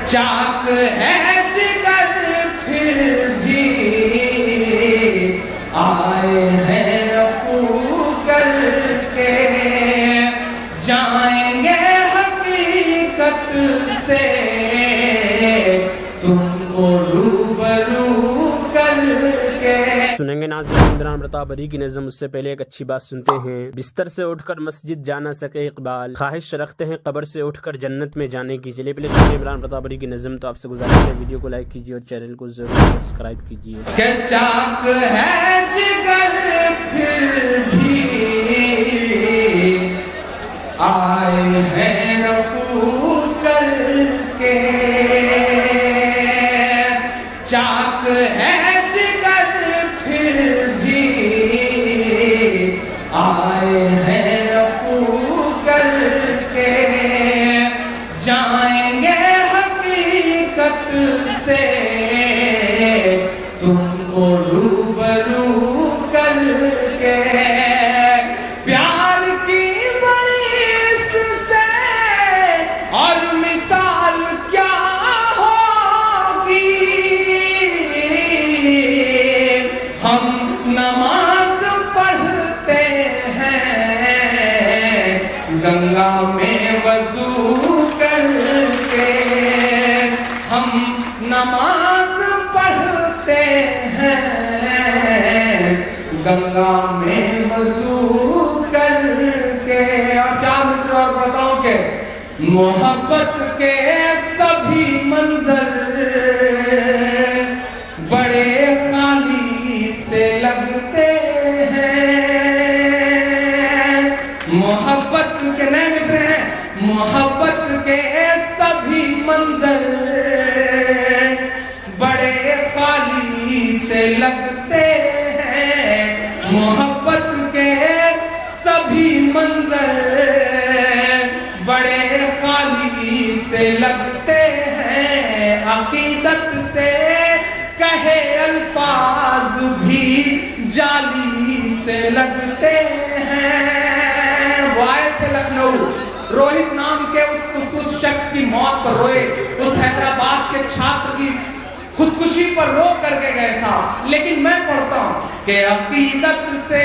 چاک ہے جگر پھر بھی آئے ہیں رفو کر کے، جائیں گے حقیقت سے تم کو روبرو کر کے۔ سنیں گے ناظرین عمران پرتاپ بری کی نظم، اس سے پہلے ایک اچھی بات سنتے ہیں۔ بستر سے اٹھ کر مسجد جا نہ سکے اقبال، خواہش رکھتے ہیں قبر سے اٹھ کر جنت میں جانے کی۔ چلیے پہلے سنیں عمران پرتاپ بری کی نظم، تو آپ سے گزارش ہے ویڈیو کو لائک کیجیے اور چینل کو ضرور سبسکرائب کیجیے۔ کہ چاک ہے جگر پھر بھی آئے ہیں رفو کر کے، چاک ہے جگر پھر بھی آئے ہیں رفو کر کے، جائیں گے حقیقت سے تم کو روبرو کر کے۔ پیار کی بڑیس سے اور مثال کیا ہوگی، ہم نماز پڑھتے ہیں گنگا میں وضو کر کے، ہم نماز پڑھتے ہیں گنگا میں وضو کر کے۔ اور چار مصرع اور پڑھتا ہوں کہ محبت کے سبھی منظر بڑے خالی سے لگتے ہیں، محبت کے نئے مصرع ہیں، محبت کے سبھی منظر بڑے خالی سے لگتے ہیں، محبت کے سبھی منظر بڑے خالی سے لگتے ہیں، عقیدت سے کہے الفاظ بھی جالی سے لگتے ہیں۔ وہ آئے تھے لکھنؤ، روہت نام کے اس شخص کی موت پر روئے، اس حیدرآباد کے چھاتر کی خودکشی پر رو کر کے گئے صاحب، لیکن میں پڑھتا ہوں کہ عقیدت سے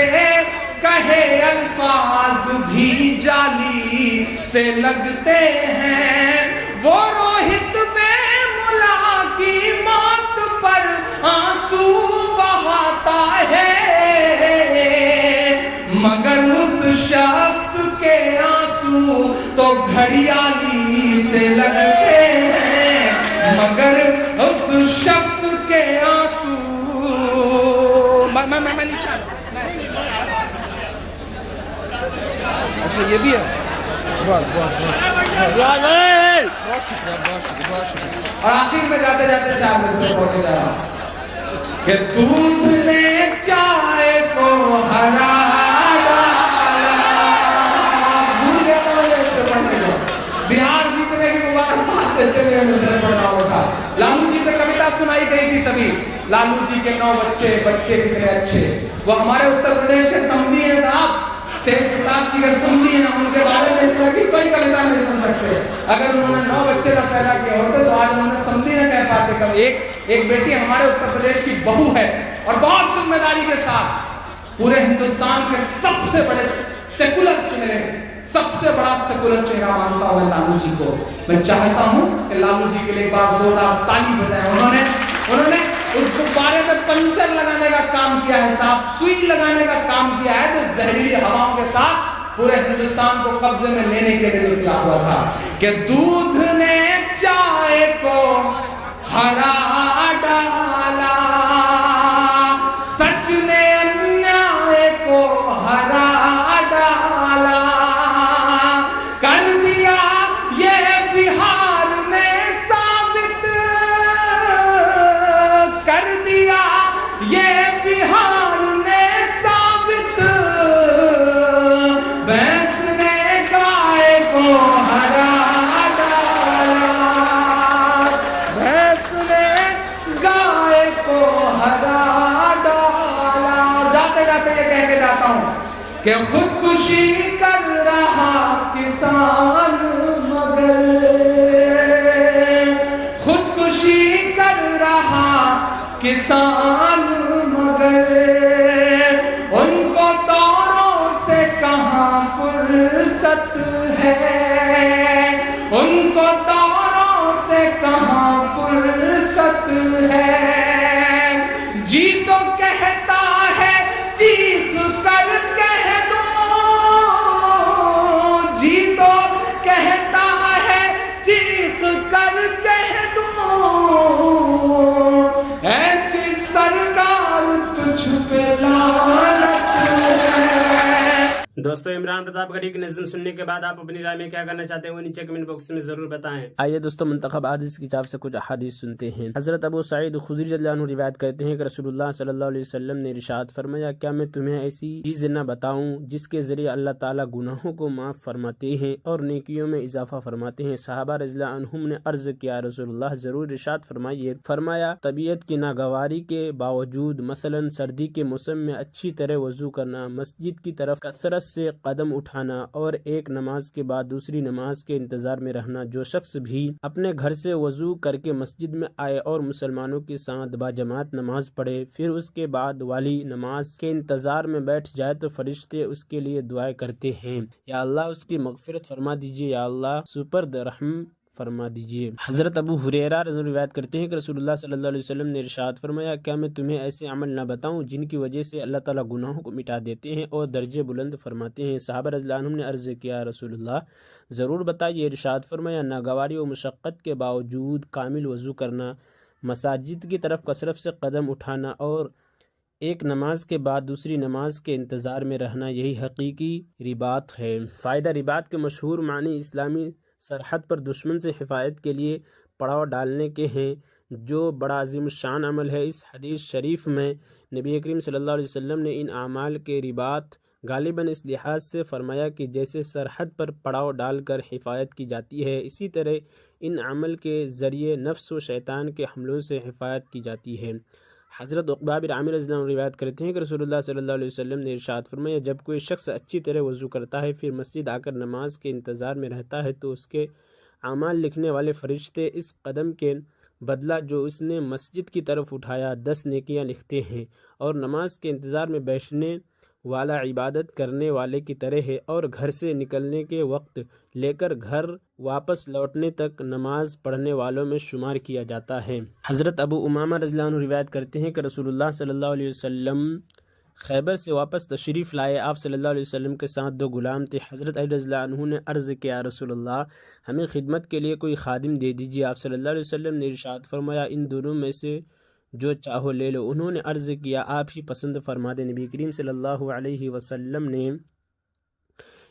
کہے الفاظ بھی جالی سے لگتے ہیں، وہ روہت بے ملا کی موت پر آنسو بہاتا ہے، مگر اس شخص کے آنسو تو گھڑیالی سے لگتے ہیں، مگر اس شخص کے آنسو میں نیچے اچھا یہ بھی ہے، بہت شکریہ۔ اور آخر میں جاتے جاتے چار مصرع پڑھتے جا رہا ہوں کہ دودھ نے چائے کو ہرا ڈالا، بھول گیا تھا میں اس سے پڑھنے کو، بہار جیتنے کی مبارکباد دیتے ہوئے مصرع پڑھ رہا ہوں صاحب۔ لالو جی سے کویتا سنائی گئی تھی تبھی، لالو جی کے 9 بچے، بچے کتنے اچھے، وہ ہمارے اتر پردیش کے سمدھی ہیں صاحب، تیج پرتاپ جی کے سمدھی ہیں، ان کے بارے میں اس طرح کی کوئی کویتا نہیں سن سکتے۔ اگر انہوں نے 9 بچے نہ پیدا کیے ہوتے تو آج انہوں نے سمدھی نہ کہہ پاتے۔ کبھی ایک بیٹی ہمارے اتر پردیش کی بہو ہے اور بہت ذمہ داری کے ساتھ پورے ہندوستان کے سب سے بڑے سیکولر چہرے، سب سے بڑا سیکولر چہرہ مانتا ہوں میں لالو جی کو۔ میں چاہتا ہوں کہ لالو جی کے لیے ایک بار زوردار تالی بجائیں۔ انہوں نے اس غبارے میں پنچر لگانے کا کام کیا ہے صاحب، سوئی لگانے کا کام کیا ہے، جو زہریلی ہواؤں کے ساتھ پورے ہندوستان کو قبضے میں لینے کے لیے نکلا ہوا تھا کہ دودھ نے چائے کو ہرا ڈالا، سچ نے انیائے کو ہرا ڈالا، کر دیا یہ بہار نے ثابت، کر دیا یہ بہار نے ثابت، بھینس نے گائے کو ہرا ڈالا، بھینس نے گائے کو ہرا ڈالا۔ اور جاتے جاتے یہ کہہ کے جاتا ہوں کہ خودکشی کر رہا کسان مگر کسان مگر ان کو دوروں سے کہاں فرصت ہے، ان کو دوروں سے کہاں فرصت ہے، جی تو کہتا ہے چیخ کر کہہ دو، جی تو کہتا ہے چیخ کر کہہ دو، ایسی سرکار تجھ پہ لعنت ہے۔ دوستو عمران پرتاپ گڑھی کی نظم سننے کے بعد آپ اپنی رائے میں کیا کرنا چاہتے ہیں وہ نیچے کمنٹ باکس میں ضرور بتائیں۔ آئیے دوستو منتخب احادیث کی کتاب سے کچھ احادیث سنتے ہیں۔ حضرت ابو سعید خدری رضی اللہ عنہ روایت کرتے ہیں کہ رسول اللہ صلی اللہ علیہ وسلم نے ارشاد فرمایا، کیا میں تمہیں ایسی چیز نہ بتاؤں جس کے ذریعے اللہ تعالیٰ گناہوں کو معاف فرماتے ہیں اور نیکیوں میں اضافہ فرماتے ہیں؟ صحابہ رضی اللہ عنہم نے عرض کیا رسول اللہ ضرور ارشاد فرمائیے۔ فرمایا طبیعت کی ناگواری کے باوجود مثلا سردی کے موسم میں اچھی طرح وضو کرنا، مسجد کی طرف کثرت سے قدم اٹھانا اور ایک نماز کے بعد دوسری نماز کے انتظار میں رہنا۔ جو شخص بھی اپنے گھر سے وضو کر کے مسجد میں آئے اور مسلمانوں کے ساتھ باجماعت نماز پڑھے، پھر اس کے بعد والی نماز کے انتظار میں بیٹھ جائے تو فرشتے اس کے لیے دعائیں کرتے ہیں، یا اللہ اس کی مغفرت فرما دیجیے، یا اللہ سپرد رحم فرما دیجیے۔ حضرت ابو ہریرہ رضی اللہ عنہ روایت کرتے ہیں کہ رسول اللہ صلی اللہ علیہ وسلم نے ارشاد فرمایا، کیا میں تمہیں ایسے عمل نہ بتاؤں جن کی وجہ سے اللہ تعالیٰ گناہوں کو مٹا دیتے ہیں اور درجے بلند فرماتے ہیں؟ صحابہ رضی اللہ عنہم نے عرض کیا رسول اللہ ضرور بتائیے۔ ارشاد فرمایا ناگواری و مشقت کے باوجود کامل وضو کرنا، مساجد کی طرف کثرت سے قدم اٹھانا اور ایک نماز کے بعد دوسری نماز کے انتظار میں رہنا، یہی حقیقی رباط ہے۔ فائدہ رباط کے مشہور معنی اسلامی سرحد پر دشمن سے حفاظت کے لیے پڑاؤ ڈالنے کے ہیں، جو بڑا عظیم الشان عمل ہے۔ اس حدیث شریف میں نبی کریم صلی اللہ علیہ وسلم نے ان اعمال کے رباط غالباً اس لحاظ سے فرمایا کہ جیسے سرحد پر پڑاؤ ڈال کر حفاظت کی جاتی ہے، اسی طرح ان عمل کے ذریعے نفس و شیطان کے حملوں سے حفاظت کی جاتی ہے۔ حضرت عقبہ بن عامر رضی اللہ عنہ روایت کرتے ہیں کہ رسول اللہ صلی اللہ علیہ وسلم نے ارشاد فرمایا، جب کوئی شخص اچھی طرح وضو کرتا ہے پھر مسجد آ کر نماز کے انتظار میں رہتا ہے تو اس کے اعمال لکھنے والے فرشتے اس قدم کے بدلہ جو اس نے مسجد کی طرف اٹھایا 10 نیکیاں لکھتے ہیں، اور نماز کے انتظار میں بیٹھنے والا عبادت کرنے والے کی طرح ہے، اور گھر سے نکلنے کے وقت لے کر گھر واپس لوٹنے تک نماز پڑھنے والوں میں شمار کیا جاتا ہے۔ حضرت ابو امامہ رضی اللہ عنہ روایت کرتے ہیں کہ رسول اللہ صلی اللہ علیہ وسلم خیبر سے واپس تشریف لائے۔ آپ صلی اللہ علیہ وسلم کے ساتھ 2 غلام تھے۔ حضرت علی رضی اللہ عنہ نے عرض کیا رسول اللہ ہمیں خدمت کے لیے کوئی خادم دے دیجیے۔ آپ صلی اللہ علیہ وسلم نے ارشاد فرمایا ان دونوں میں سے جو چاہو لے لو۔ انہوں نے عرض کیا آپ ہی پسند فرما دیں۔ نبی کریم صلی اللہ علیہ وسلم نے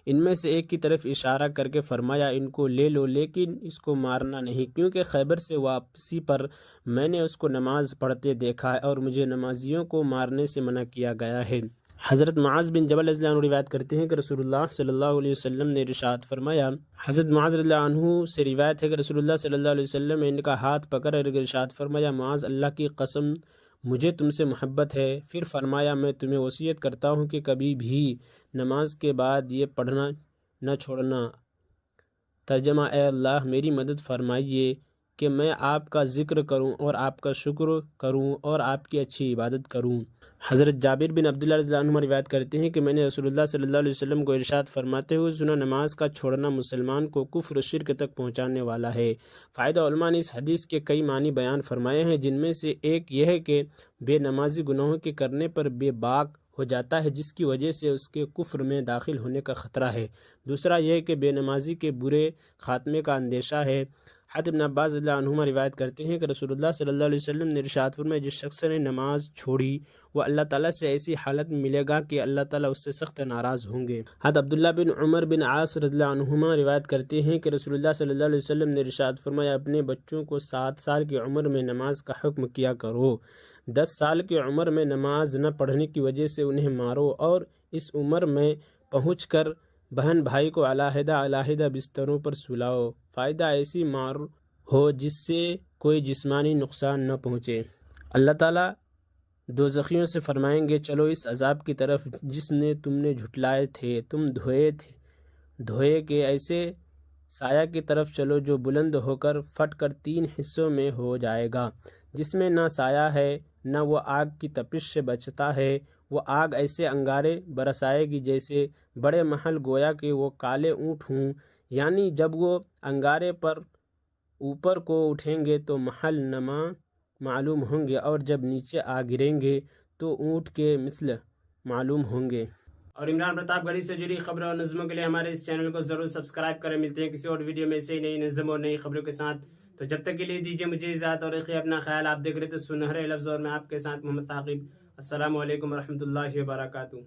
ان میں سے ایک کی طرف اشارہ کر کے فرمایا ان کو لے لو لیکن اس کو مارنا نہیں، کیونکہ خیبر سے واپسی پر میں نے اس کو نماز پڑھتے دیکھا ہے اور مجھے نمازیوں کو مارنے سے منع کیا گیا ہے۔ حضرت معاذ بن جبل رضی اللہ عنہ روایت کرتے ہیں کہ رسول اللہ صلی اللہ علیہ وسلم نے ارشاد فرمایا، حضرت معاذ رضی اللہ عنہ سے روایت ہے کہ رسول اللہ صلی اللہ علیہ وسلم نے ان کا ہاتھ پکڑ کر ارشاد فرمایا معاذ اللہ کی قسم مجھے تم سے محبت ہے۔ پھر فرمایا میں تمہیں وصیت کرتا ہوں کہ کبھی بھی نماز کے بعد یہ پڑھنا نہ چھوڑنا۔ ترجمہ اے اللہ میری مدد فرمائیے کہ میں آپ کا ذکر کروں اور آپ کا شکر کروں اور آپ کی اچھی عبادت کروں۔ حضرت جابر بن عبداللہ رضی اللہ عنہ روایت کرتے ہیں کہ میں نے رسول اللہ صلی اللہ علیہ وسلم کو ارشاد فرماتے ہوئے سنا نماز کا چھوڑنا مسلمان کو کفر و شرک تک پہنچانے والا ہے۔ فائدہ علماء نے اس حدیث کے کئی معنی بیان فرمائے ہیں، جن میں سے ایک یہ ہے کہ بے نمازی گناہوں کے کرنے پر بے باک ہو جاتا ہے جس کی وجہ سے اس کے کفر میں داخل ہونے کا خطرہ ہے۔ دوسرا یہ کہ بے نمازی کے برے خاتمے کا اندیشہ ہے۔ حضرت ابن عباس رضی اللہ عنہما روایت کرتے ہیں کہ رسول اللہ صلی اللہ علیہ وسلم نے ارشاد فرمایا جس شخص نے نماز چھوڑی وہ اللہ تعالیٰ سے ایسی حالت میں ملے گا کہ اللہ تعالیٰ اس سے سخت ناراض ہوں گے۔ حضرت عبداللہ بن عمر بن عاص رضی اللہ عنہما روایت کرتے ہیں کہ رسول اللہ صلی اللہ علیہ وسلم نے ارشاد فرمایا اپنے بچوں کو 7 سال کی عمر میں نماز کا حکم کیا کرو، 10 سال کی عمر میں نماز نہ پڑھنے کی وجہ سے انہیں مارو، اور اس عمر میں پہنچ کر بہن بھائی کو علیحدہ علیحدہ بستروں پر سلاؤ۔ فائدہ ایسی مار ہو جس سے کوئی جسمانی نقصان نہ پہنچے۔ اللہ تعالیٰ دوزخیوں سے فرمائیں گے چلو اس عذاب کی طرف جس نے تم نے جھٹلائے تھے، تم دھوئے کے ایسے سایہ کی طرف چلو جو بلند ہو کر پھٹ کر 3 حصوں میں ہو جائے گا، جس میں نہ سایہ ہے نہ وہ آگ کی تپش سے بچتا ہے۔ وہ آگ ایسے انگارے برسائے گی جیسے بڑے محل گویا کہ وہ کالے اونٹ ہوں، یعنی جب وہ انگارے پر اوپر کو اٹھیں گے تو محل نما معلوم ہوں گے، اور جب نیچے آ گریں گے تو اونٹ کے مثل معلوم ہوں گے۔ اور عمران پرتاپ گڑھی سے جڑی خبروں اور نظموں کے لیے ہمارے اس چینل کو ضرور سبسکرائب کریں۔ ملتے ہیں کسی اور ویڈیو میں ایسے ہی نئی نظم اور نئی خبروں کے ساتھ، تو جب تک کے لیے دیجیے مجھے اجازت اور رکھیے اپنا خیال۔ آپ دیکھ رہے تھے سنہرے لفظ اور میں آپ کے ساتھ محمد ثاقب۔ السلام علیکم ورحمۃ اللہ وبرکاتہ۔